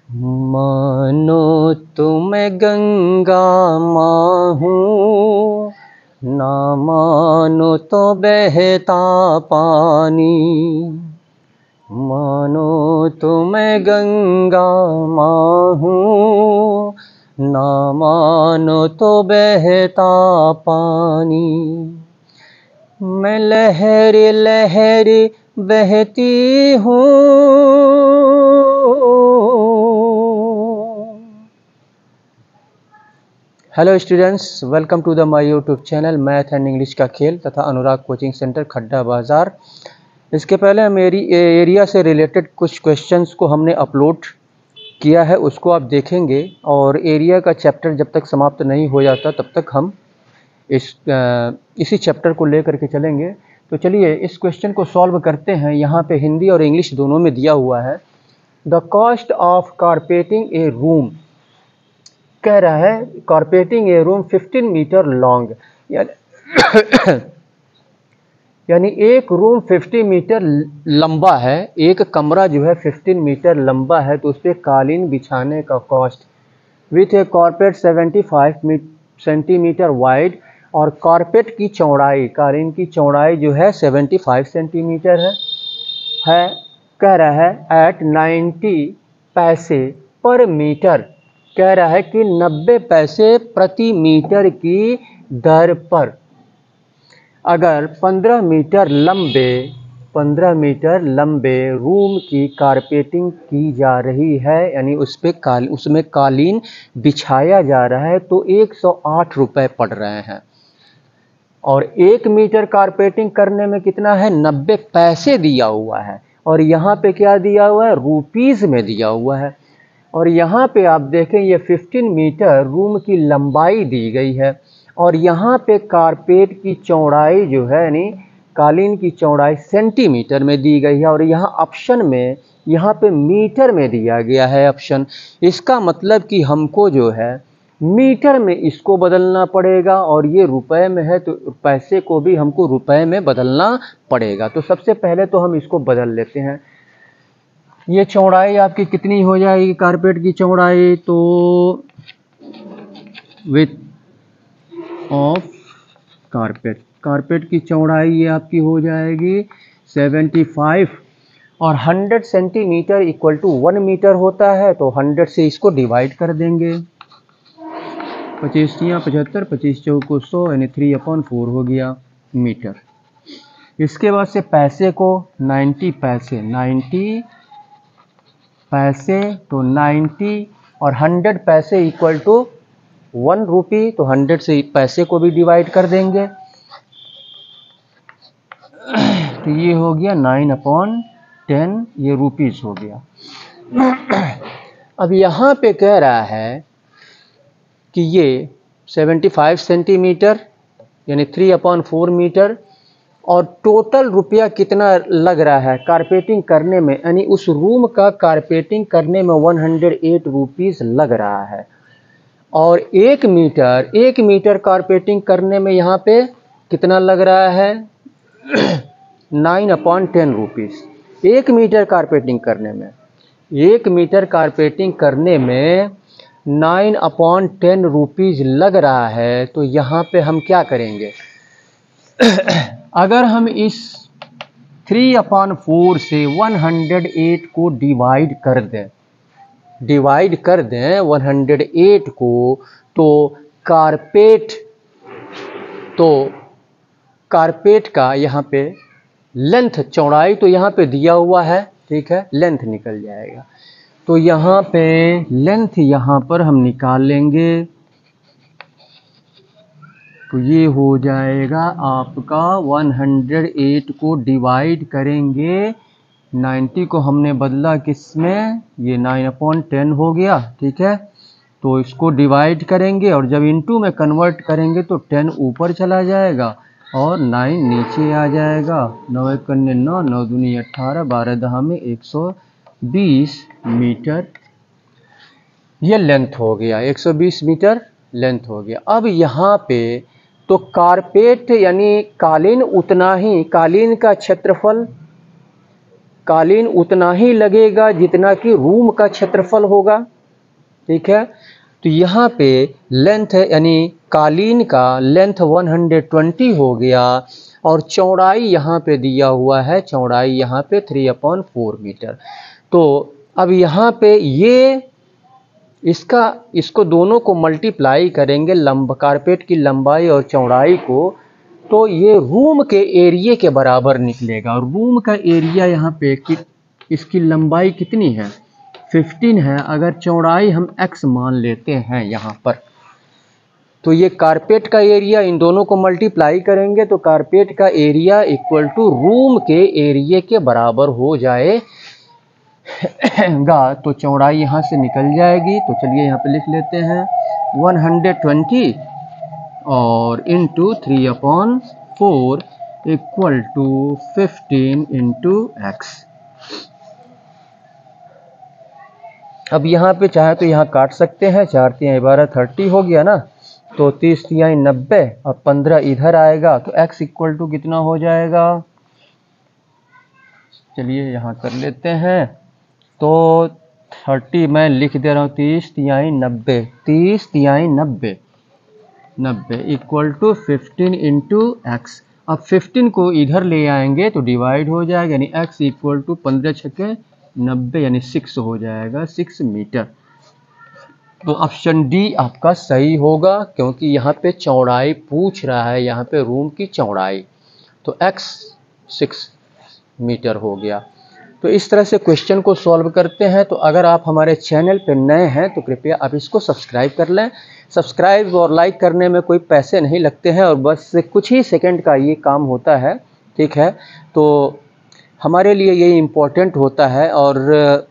मानो तुम गंगा माँ हूँ, ना मानो तो बहता पानी। मानो तुम गंगा माँ हूँ, ना मानो तो बहता पानी। मैं लहर लहर बहती हूँ। Hello students, welcome to the my YouTube channel math and English का खेल तथा अनुराग कोचिंग सेंटर खड्डा बाज़ार। इसके पहले हम एरिया से रिलेटेड कुछ क्वेश्चंस को हमने अपलोड किया है, उसको आप देखेंगे। और एरिया का चैप्टर जब तक समाप्त नहीं हो जाता तब तक हम इसी चैप्टर को लेकर के चलेंगे। तो चलिए इस क्वेश्चन को सॉल्व करते हैं। यहाँ पे हिंदी और इंग्लिश दोनों में दिया हुआ है। The cost of carpeting A room, कह रहा है कारपेटिंग ए रूम 15 मीटर लॉन्ग, यानी एक रूम 50 मीटर लंबा है। एक कमरा जो है 15 मीटर लंबा है, तो उस पर कालीन बिछाने का cost with A carpet 75 centimetre wide, और कारपेट की चौड़ाई, कालीन की चौड़ाई जो है 75 सेंटीमीटर है। कह रहा है एट 90 पैसे पर मीटर, कह रहा है कि 90 पैसे प्रति मीटर की दर पर अगर 15 मीटर लंबे रूम की कारपेटिंग की जा रही है, यानी उसमें कालीन बिछाया जा रहा है, तो 108 रुपये पड़ रहे हैं। और 1 मीटर कारपेटिंग करने में कितना है, 90 पैसे दिया हुआ है। और यहाँ पे क्या दिया हुआ है, रुपीज़ में दिया हुआ है। और यहाँ पे आप देखें ये 15 मीटर रूम की लंबाई दी गई है, और यहाँ पे कारपेट की चौड़ाई जो है, यानी कालीन की चौड़ाई सेंटीमीटर में दी गई है। और यहाँ ऑप्शन में यहाँ पे मीटर में दिया गया है ऑप्शन। इसका मतलब कि हमको जो है मीटर में इसको बदलना पड़ेगा, और ये रुपए में है तो पैसे को भी हमको रुपए में बदलना पड़ेगा। तो सबसे पहले तो हम इसको बदल लेते हैं। ये चौड़ाई आपकी कितनी हो जाएगी कारपेट की चौड़ाई, तो विथ ऑफ कारपेट की चौड़ाई ये आपकी हो जाएगी 75, और 100 सेंटीमीटर इक्वल टू 1 मीटर होता है, तो 100 से इसको डिवाइड कर देंगे। 25 या 75, 25 चौको 100, यानी 3/4 हो गया मीटर। इसके बाद से पैसे को 90 पैसे तो 90, और 100 पैसे इक्वल टू 1 रुपी, तो 100 से पैसे को भी डिवाइड कर देंगे। तो ये हो गया 9/10, ये रुपीस हो गया। अब यहाँ पे कह रहा है कि ये 75 सेंटीमीटर यानी 3/4 मीटर, और टोटल रुपया कितना लग रहा है कारपेटिंग करने में, यानी उस रूम का कारपेटिंग करने में 108 रुपीज़ लग रहा है। और 1 मीटर कारपेटिंग करने में यहाँ पे कितना लग रहा है 9/10 रुपीज़। 1 मीटर कारपेटिंग करने में 9/10 रुपीज़ लग रहा है। तो यहाँ पे हम क्या करेंगे अगर हम इस 3/4 से 108 को डिवाइड कर दें 108 को, तो कारपेट का यहाँ पे लेंथ, चौड़ाई तो यहाँ पे दिया हुआ है, ठीक है, लेंथ निकल जाएगा। तो यहाँ पे लेंथ यहाँ पर हम निकाल लेंगे, तो ये हो जाएगा आपका 108 को डिवाइड करेंगे 90 को हमने बदला किस में, ये 9/10 हो गया, ठीक है। तो इसको डिवाइड करेंगे, और जब इनटू में कन्वर्ट करेंगे तो 10 ऊपर चला जाएगा और 9 नीचे आ जाएगा। 9 × 9, 9 दूनी 18, 12 दहा में 120 मीटर ये लेंथ हो गया, 120 मीटर लेंथ हो गया। अब यहाँ पे तो कारपेट यानी कालीन उतना ही, कालीन का क्षेत्रफल कालीन उतना ही लगेगा जितना कि रूम का क्षेत्रफल होगा, ठीक है। तो यहाँ पे लेंथ यानी कालीन का लेंथ 120 हो गया और चौड़ाई यहाँ पे दिया हुआ है, चौड़ाई यहाँ पे 3/4 मीटर। तो अब यहाँ पे ये इसको दोनों को मल्टीप्लाई करेंगे, कारपेट की लंबाई और चौड़ाई को, तो ये रूम के एरिया के बराबर निकलेगा। और रूम का एरिया यहाँ पे इसकी लंबाई कितनी है, 15 है। अगर चौड़ाई हम x मान लेते हैं यहाँ पर, तो ये कारपेट का एरिया, इन दोनों को मल्टीप्लाई करेंगे तो कारपेट का एरिया इक्वल टू रूम के एरिया के बराबर हो जाएगा। तो चौड़ाई यहाँ से निकल जाएगी। तो चलिए यहाँ पे लिख लेते हैं 120 और into 3/4 equal to 15 into x। अब यहाँ पे चाहे तो यहाँ काट सकते हैं, 4 तिहाई 12 30 हो गया ना, तो 30 तिहाई 90 और 15 इधर आएगा, तो x इक्वल टू कितना हो जाएगा। चलिए यहाँ कर लेते हैं, तो 30 मैं लिख दे रहा हूँ, 30 तिहाई 90, 30 तिहाई 90 इक्वल टू 15 इंटू x। अब 15 को इधर ले आएंगे तो डिवाइड हो जाएगा, यानी x इक्वल टू 15 छक्के 90 यानी 6 हो जाएगा, 6 मीटर। तो ऑप्शन डी आपका सही होगा, क्योंकि यहाँ पे चौड़ाई पूछ रहा है, यहाँ पे रूम की चौड़ाई, तो x 6 मीटर हो गया। तो इस तरह से क्वेश्चन को सॉल्व करते हैं। तो अगर आप हमारे चैनल पर नए हैं तो कृपया आप इसको सब्सक्राइब कर लें। सब्सक्राइब और लाइक करने में कोई पैसे नहीं लगते हैं और बस कुछ ही सेकंड का ये काम होता है, ठीक है। तो हमारे लिए ये इम्पोर्टेंट होता है। और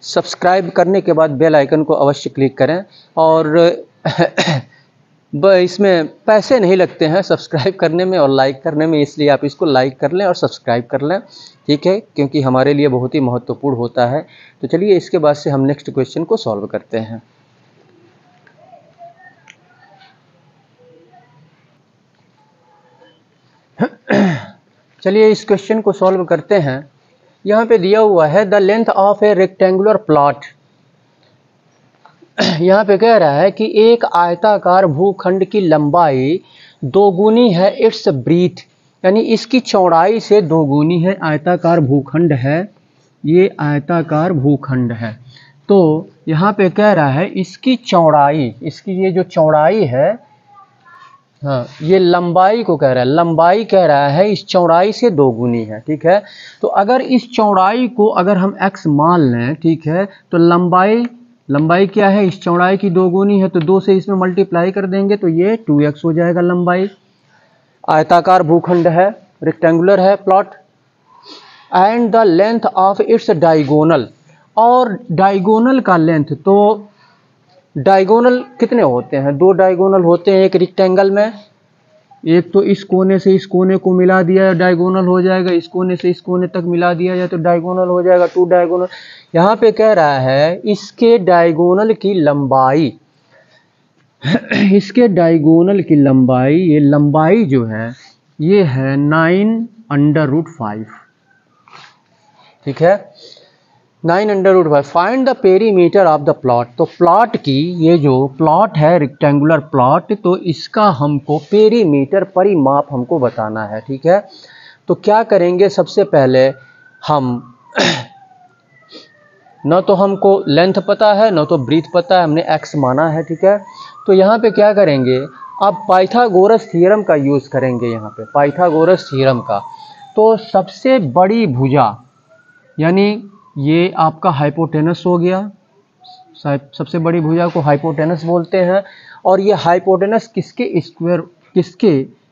सब्सक्राइब करने के बाद बेल आइकन को अवश्य क्लिक करें। और इसमें पैसे नहीं लगते हैं सब्सक्राइब करने में और लाइक करने में, इसलिए आप इसको लाइक कर लें और सब्सक्राइब कर लें, ठीक है, क्योंकि हमारे लिए बहुत ही महत्वपूर्ण होता है। तो चलिए इसके बाद से हम नेक्स्ट क्वेश्चन को सॉल्व करते हैं। चलिए इस क्वेश्चन को सॉल्व करते हैं। यहाँ पे दिया हुआ है the length of A rectangular plot. यहाँ पे कह रहा है कि एक आयताकार भूखंड की लंबाई दोगुनी है इट्स ब्रीथ, यानी इसकी चौड़ाई से दोगुनी है। आयताकार भूखंड है, ये आयताकार भूखंड है। तो यहाँ पे कह रहा है इसकी चौड़ाई, इसकी ये जो चौड़ाई है, हाँ, ये लंबाई को कह रहा है, लंबाई कह रहा है इस चौड़ाई से दोगुनी है, ठीक है। तो अगर इस चौड़ाई को अगर हम x मान लें, ठीक है, तो लंबाई क्या है, इस चौड़ाई की दोगुनी है, तो 2 से इसमें मल्टीप्लाई कर देंगे तो ये 2x हो जाएगा लंबाई। आयताकार भूखंड है, रेक्टेंगुलर है plot. And the length of its diagonal, और डायगोनल का लेंथ, तो डायगोनल कितने होते हैं, 2 डायगोनल होते हैं एक रेक्टेंगल में। एक तो इस कोने से इस कोने को मिला दिया डायगोनल हो जाएगा, इस कोने से इस कोने तक मिला दिया जाए तो डायगोनल हो जाएगा, 2 डायगोनल। यहाँ पे कह रहा है इसके डायगोनल की लंबाई इसके डायगोनल की लंबाई, ये लंबाई जो है ये है 9√5, ठीक है, 9√5। Find the perimeter of the plot. तो प्लॉट की, ये जो प्लॉट है रेक्टेंगुलर प्लॉट, तो इसका हमको पेरीमीटर, परिमाप हमको बताना है, ठीक है। तो क्या करेंगे, सबसे पहले हम न तो हमको लेंथ पता है न तो ब्रीथ पता है, हमने x माना है, ठीक है। तो यहाँ पे क्या करेंगे, अब पाइथागोरस थ्योरम का यूज़ करेंगे, यहाँ पे पाइथागोरस थ्योरम का। तो सबसे बड़ी भुजा, यानी ये आपका हाइपोटेनस हो गया, सबसे बड़ी भुजा को हाइपोटेनस बोलते हैं। और ये हाइपोटेनस किसके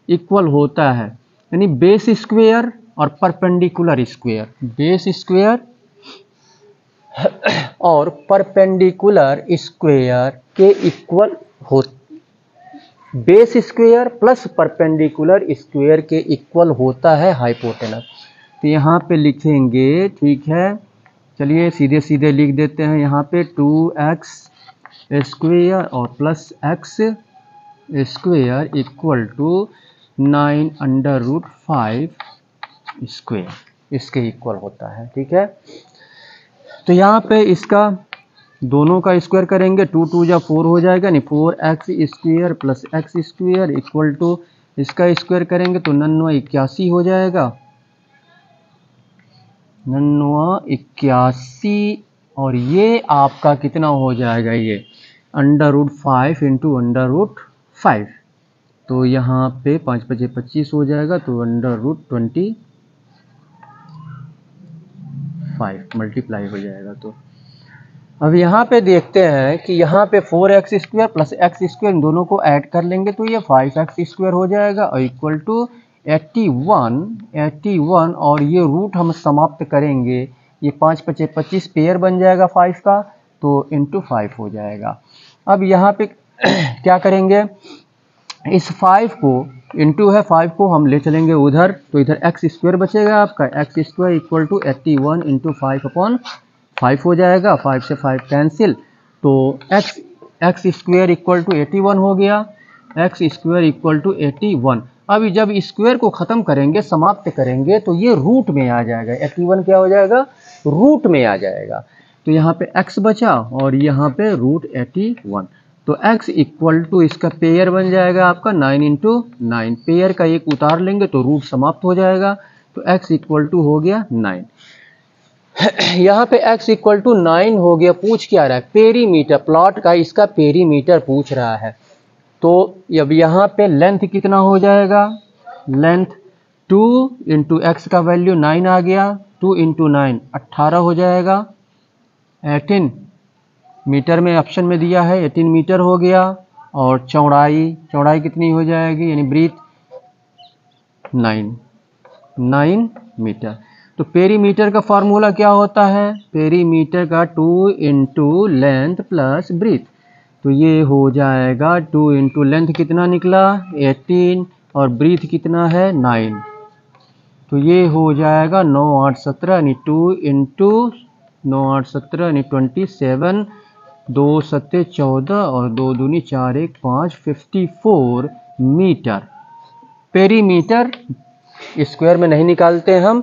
इक्वल होता है, यानी बेस स्क्वायर और परपेंडिकुलर स्क्वायर, बेस स्क्वायर और परपेंडिकुलर स्क्वायर के इक्वल हो, base square plus perpendicular square के इक्वल होता है हाइपोटेनस। तो यहाँ पे लिखेंगे, ठीक है, चलिए सीधे सीधे लिख देते हैं यहाँ पे 2x स्क्वायर और plus x square equal to 9√5 square, इसके इक्वल होता है। ठीक है, तो यहाँ पे इसका दोनों का स्क्वायर करेंगे, 2 2 जा 4 हो जाएगा, नहीं 4x² plus x² equal to इसका स्क्वायर करेंगे तो 981 हो जाएगा, 981। और ये आपका कितना हो जाएगा, ये √5 इंटू √5, तो यहाँ पे 5 5 25 हो जाएगा, तो √25 मल्टीप्लाई हो जाएगा। तो अब यहाँ पे देखते हैं कि यहाँ पे 4x² प्लस x² दोनों को ऐड कर लेंगे तो ये 5x² हो जाएगा और इक्वल टू 81 और ये रूट हम समाप्त करेंगे, ये 5 5 25 पेयर बन जाएगा 5 का, तो इंटू 5 हो जाएगा। अब यहाँ पे क्या करेंगे, इस 5 को इंटू है 5 को हम ले चलेंगे उधर, तो इधर x² बचेगा आपका, x² इक्वल टू 81 इंटू 5/5 हो जाएगा, 5 से 5 कैंसिल, तो x² इक्वल टू 81 हो गया, x² इक्वल टू 81। अभी जब स्क्वायर को ख़त्म करेंगे, समाप्त करेंगे, तो ये रूट में आ जाएगा, 81 क्या हो जाएगा, रूट में आ जाएगा। तो यहाँ पे x बचा और यहाँ पे √81, तो x इक्वल टू इसका पेयर बन जाएगा आपका 9 इंटू 9, पेयर का एक उतार लेंगे तो रूट समाप्त हो जाएगा, तो x इक्वल टू हो गया 9। यहाँ पे x इक्वल टू 9 हो गया, पूछ क्या रहा है, पेरीमीटर, प्लॉट का इसका पेरीमीटर पूछ रहा है। तो अब यहाँ पे लेंथ कितना हो जाएगा, लेंथ 2 इंटू एक्स का वैल्यू 9 आ गया, 2 इंटू 9 18 हो जाएगा, 18 मीटर में ऑप्शन में दिया है, 18 मीटर हो गया। और चौड़ाई कितनी हो जाएगी, यानी ब्रीथ 9 मीटर। तो पेरीमीटर का फार्मूला क्या होता है, पेरीमीटर का 2 इंटू लेंथ प्लस ब्रीथ, तो ये हो जाएगा 2 इंटू लेंथ कितना निकला 18 और ब्रीथ कितना है 9, तो ये हो जाएगा 9 8 17 यानी 2 इंटू 9 8 17 यानी 27, 2 7 14 और 2 दूनी 4 1 5 54 मीटर। पेरीमीटर स्क्वायर में नहीं निकालते हम,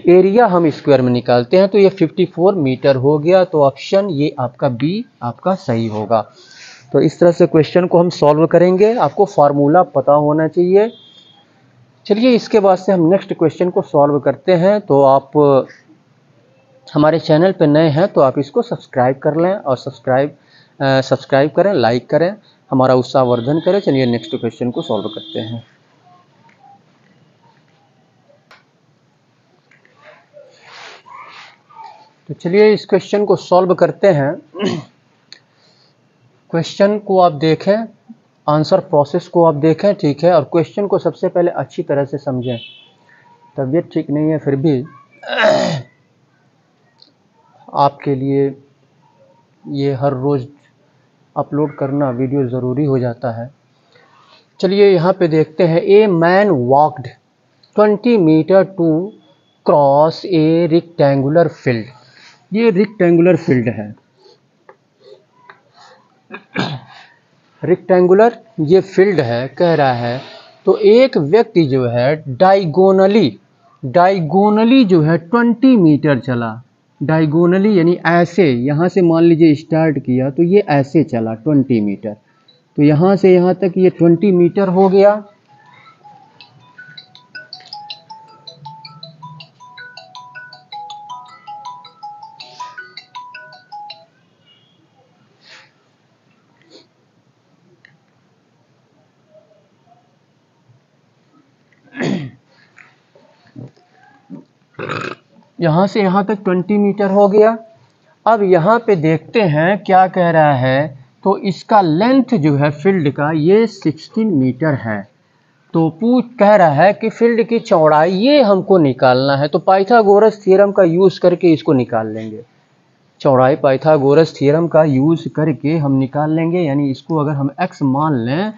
एरिया हम स्क्वायर में निकालते हैं, तो ये 54 मीटर हो गया। तो ऑप्शन ये आपका बी आपका सही होगा। तो इस तरह से क्वेश्चन को हम सॉल्व करेंगे, आपको फार्मूला पता होना चाहिए। चलिए इसके बाद से हम नेक्स्ट क्वेश्चन को सॉल्व करते हैं। तो आप हमारे चैनल पर नए हैं तो आप इसको सब्सक्राइब कर लें और सब्सक्राइब करें, लाइक करें, हमारा उत्साहवर्धन करें। चलिए नेक्स्ट क्वेश्चन को सॉल्व करते हैं। तो चलिए इस क्वेश्चन को सॉल्व करते हैं। क्वेश्चन को आप देखें, आंसर प्रोसेस को आप देखें, ठीक है, और क्वेश्चन को सबसे पहले अच्छी तरह से समझें। तबीयत ठीक नहीं है फिर भी आपके लिए ये हर रोज़ अपलोड करना वीडियो ज़रूरी हो जाता है। चलिए यहाँ पे देखते हैं, a man walked 20 metre to cross a rectangular field. ये रेक्टेंगुलर फील्ड है, रेक्टेंगुलर ये फील्ड है कह रहा है। तो एक व्यक्ति जो है डायगोनली जो है 20 मीटर चला, डायगोनली यानी ऐसे, यहाँ से मान लीजिए स्टार्ट किया तो ये ऐसे चला 20 मीटर, तो यहाँ से यहाँ तक ये 20 मीटर हो गया। यहाँ से यहाँ तक 20 मीटर हो गया। अब यहाँ पे देखते हैं क्या कह रहा है, तो इसका लेंथ जो है फील्ड का ये 16 मीटर है। तो कह रहा है कि फील्ड की चौड़ाई ये हमको निकालना है, तो पाइथागोरस थ्योरम का यूज़ करके इसको निकाल लेंगे। चौड़ाई पाइथागोरस थ्योरम का यूज़ करके हम निकाल लेंगे, यानी इसको अगर हम x मान लें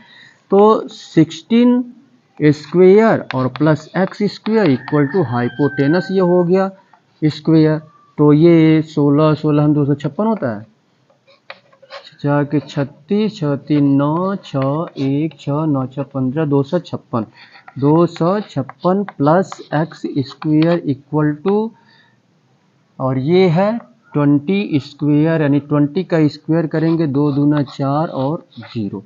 तो 16 स्क्वायर और plus x² equal to hypotenuse ये हो गया स्क्वायर। तो ये 16 16 हम 256 होता है, 4 के 36 6 3 9 6 1 6 9 6 15 256। 256 plus x square equal to, और ये है 20 स्क्वेयर, यानी 20 का स्क्वेयर करेंगे 2 दूना 4 और 0।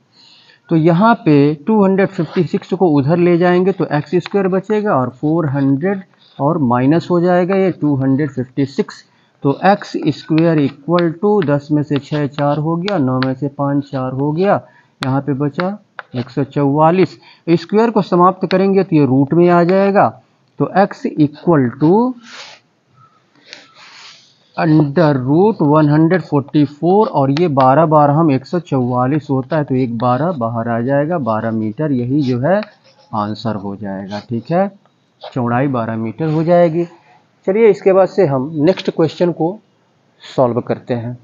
तो यहाँ पे 256 को उधर ले जाएंगे तो एक्स स्क्वायर बचेगा और 400 और माइनस हो जाएगा ये 256। तो एक्स स्क्वायर इक्वल टू 10 में से 6 4 हो गया, 9 में से 5 4 हो गया, यहाँ पे बचा 144। स्क्वायर को समाप्त करेंगे तो ये रूट में आ जाएगा। तो x equal to under root 144, और ये 12 बार हम 144 होता है तो एक 12 बाहर आ जाएगा, 12 मीटर, यही जो है आंसर हो जाएगा। ठीक है, चौड़ाई 12 मीटर हो जाएगी। चलिए इसके बाद से हम नेक्स्ट क्वेश्चन को सॉल्व करते हैं।